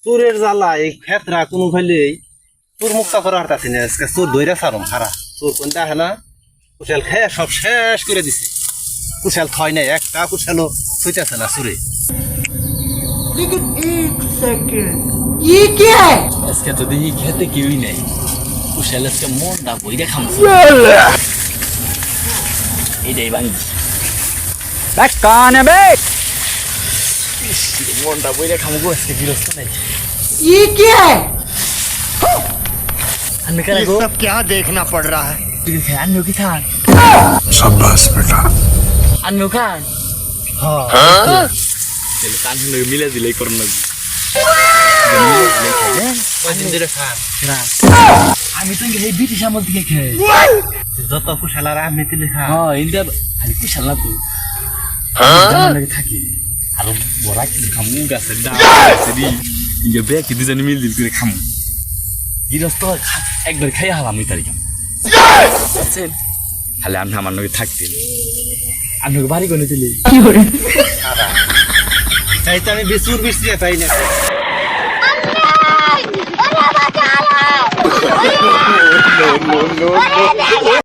চোরের জ্বালা এই ক্ষেত্রা কোনো ফেলেই চোর মুক্ত করার তাতে না আজকে চোর ধৈরা সারম খারা চোর কোন দেখে না কুশাল খেয়ে সব শেষ করে দিছে কুশাল থয় নাই একটা কুশালও ছুঁইতেছে না চোরে लेकिन एक सेकंड ये क्या है আজকে তো দেখি খেতে কেউই নাই কুশাল আজকে মনটা বইরা খামছে এইটাই ভাঙি कौन है बे মনটা বইরা খামগো আজকে বিরস্ত নাই ये क्या है আমি কেন ये গো सब क्या देखना पड़ रहा है তুই খান আন্নু কি খান शाबाश बेटा আন্নু খান হ্যাঁ তাহলে কান হলে মিলে দিলেই করুন না কয়দিন ধরে খান আমি তো এই ব্রিটিশ আমল থেকে খাই যত কুশাল আর আমি তিলে খান হ্যাঁ ইন্ডিয়া খালি কুশাল না তো লাগে থাকি আর বড়া কি খামু গাছের ডাল সেদি ইয়ে বে কি দুজনে মিল দিল করে খামু গিরস্ত একবার খাই হালাম এই তারিখ আছেন খালি আমি আমার নগে থাকতেন আমি বাড়ি কোনে দিলি তাই তো আমি বেসুর বেশি পাই না no, no, no.